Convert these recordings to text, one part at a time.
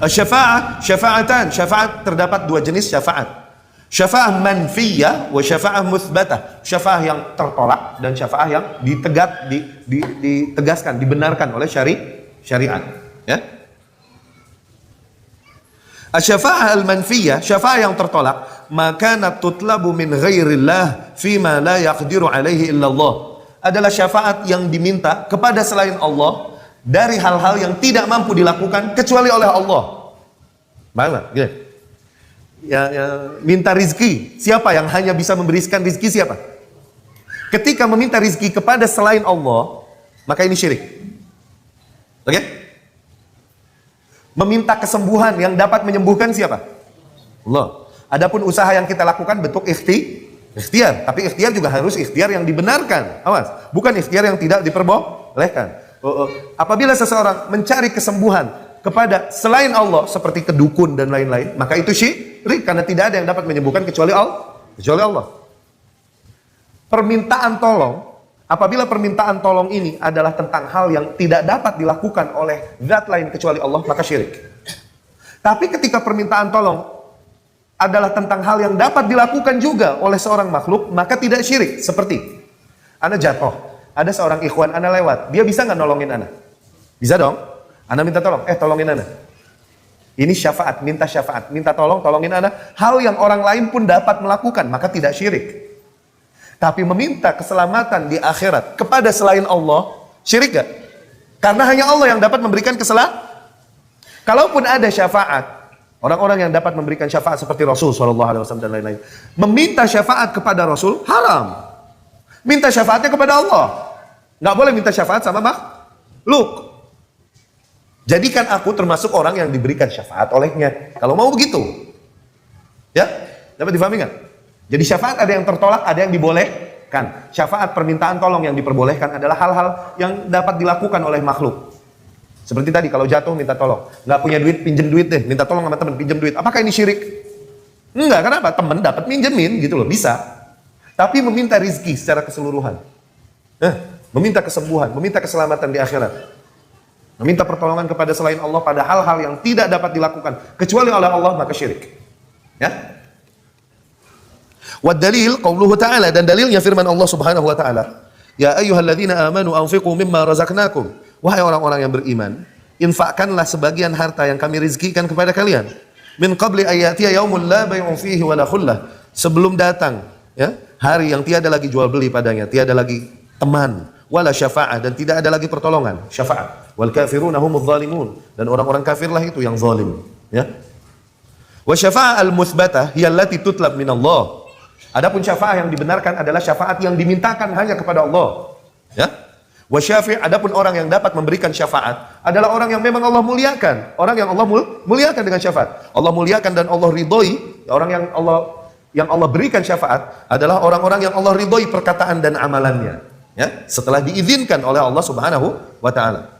Syafa'atan, syafaat terdapat dua jenis syafaat. Syafa'ah manfiyah wa syafa'ah muthbatah. Syafa'ah yang tertolak dan syafa'ah yang ditegaskan, dibenarkan oleh syariat. Ya. Syafa'ah al-manfiyah, syafa'ah yang tertolak, maka tutlabu min ghairillah fima la yaqdiru alaihi illallah. Adalah syafaat yang diminta kepada selain Allah dari hal-hal yang tidak mampu dilakukan kecuali oleh Allah. Baiklah, gitu. Ya, minta rizki, siapa yang hanya bisa memberikan rizki? Siapa? Ketika meminta rizki kepada selain Allah, maka ini syirik. Oke? Meminta kesembuhan yang dapat menyembuhkan siapa? Allah. Adapun usaha yang kita lakukan bentuk ikhtiar, tapi ikhtiar juga harus ikhtiar yang dibenarkan. Awas, bukan ikhtiar yang tidak diperbolehkan. Apabila seseorang mencari kesembuhan kepada selain Allah seperti kedukun dan lain-lain, maka itu syirik karena tidak ada yang dapat menyembuhkan kecuali Allah. Permintaan tolong, apabila permintaan tolong ini adalah tentang hal yang tidak dapat dilakukan oleh zat lain kecuali Allah, maka syirik. Tapi ketika permintaan tolong adalah tentang hal yang dapat dilakukan juga oleh seorang makhluk, maka tidak syirik. Seperti ana jatuh, ada seorang ikhwan ana lewat, dia bisa nggak nolongin ana? Bisa dong. Ana minta tolong, tolongin ana. Ini syafaat, minta tolong, tolongin ana. Hal yang orang lain pun dapat melakukan, maka tidak syirik. Tapi meminta keselamatan di akhirat kepada selain Allah, syirik gak? Karena hanya Allah yang dapat memberikan keselamatan. Kalaupun ada syafaat, orang-orang yang dapat memberikan syafaat seperti Rasul SAW dan lain-lain, meminta syafaat kepada Rasul haram. Minta syafaatnya kepada Allah. Nggak boleh minta syafaat sama makhluk. Jadikan aku termasuk orang yang diberikan syafaat olehnya. Kalau mau begitu. Ya, dapat difahami kan? Jadi syafaat ada yang tertolak, ada yang dibolehkan. Syafaat permintaan tolong yang diperbolehkan adalah hal-hal yang dapat dilakukan oleh makhluk. Seperti tadi, kalau jatuh minta tolong. Nggak punya duit, pinjem duit deh. Minta tolong sama teman, pinjem duit. Apakah ini syirik? Enggak, kenapa? Teman dapat minjemin gitu loh, bisa. Tapi meminta rizki secara keseluruhan. Meminta kesembuhan, meminta keselamatan di akhirat. Meminta pertolongan kepada selain Allah pada hal-hal yang tidak dapat dilakukan kecuali oleh Allah, maka syirik. Ya. Wad dalil qauluhu ta'ala, dan dalilnya firman Allah Subhanahu wa taala, ya ayyuhalladzina amanu anfiqu mimma razaqnakum. Wahai orang-orang yang beriman, infakkanlah sebagian harta yang kami rizkikan kepada kalian. Min qabli ayyatiya yaumul la bay'un fihi wala khullah. Sebelum datang, ya, hari yang tiada lagi jual beli padanya, tiada lagi teman, wala syafa'ah, dan tidak ada lagi pertolongan, syafaat. Wal kafiruna humudz zalimun, dan orang-orang kafirlah itu yang zalim, ya. Wa syafa'ah al-muthbatah hiya allati tutlab min Allah. Adapun syafaat yang dibenarkan adalah syafaat yang dimintakan hanya kepada Allah, ya. Wa syafi', adapun orang yang dapat memberikan syafaat adalah orang yang memang Allah muliakan, orang yang Allah muliakan dengan syafaat. Allah muliakan dan Allah ridhoi, orang yang Allah berikan syafaat adalah orang-orang yang Allah ridhoi perkataan dan amalannya, ya, setelah diizinkan oleh Allah Subhanahu wa taala.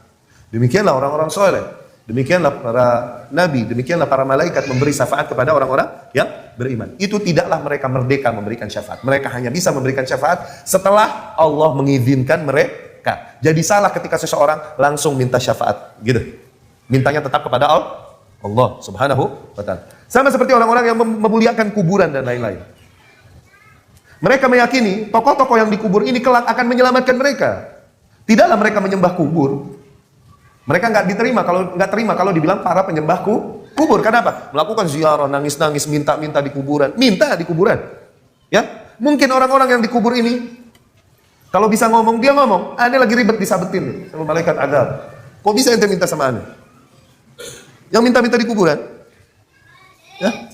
Demikianlah orang-orang soleh, demikianlah para nabi, demikianlah para malaikat memberi syafaat kepada orang-orang yang beriman. Itu tidaklah mereka merdeka memberikan syafaat. Mereka hanya bisa memberikan syafaat setelah Allah mengizinkan mereka. Jadi salah ketika seseorang langsung minta syafaat, gitu. Mintanya tetap kepada Allah Subhanahu wa ta'ala. Sama seperti orang-orang yang memuliakan kuburan dan lain-lain. Mereka meyakini tokoh-tokoh yang dikubur ini kelak akan menyelamatkan mereka. Tidaklah mereka menyembah kubur. Mereka nggak terima kalau dibilang para penyembah kubur. Kenapa? Melakukan ziarah, nangis-nangis, minta di kuburan. Minta di kuburan. Ya, mungkin orang-orang yang dikubur ini, kalau bisa ngomong, dia ngomong, ane lagi ribet disabetin nih, sama malaikat azab. Kok bisa ente minta sama ane? Yang minta-minta di kuburan? Ya,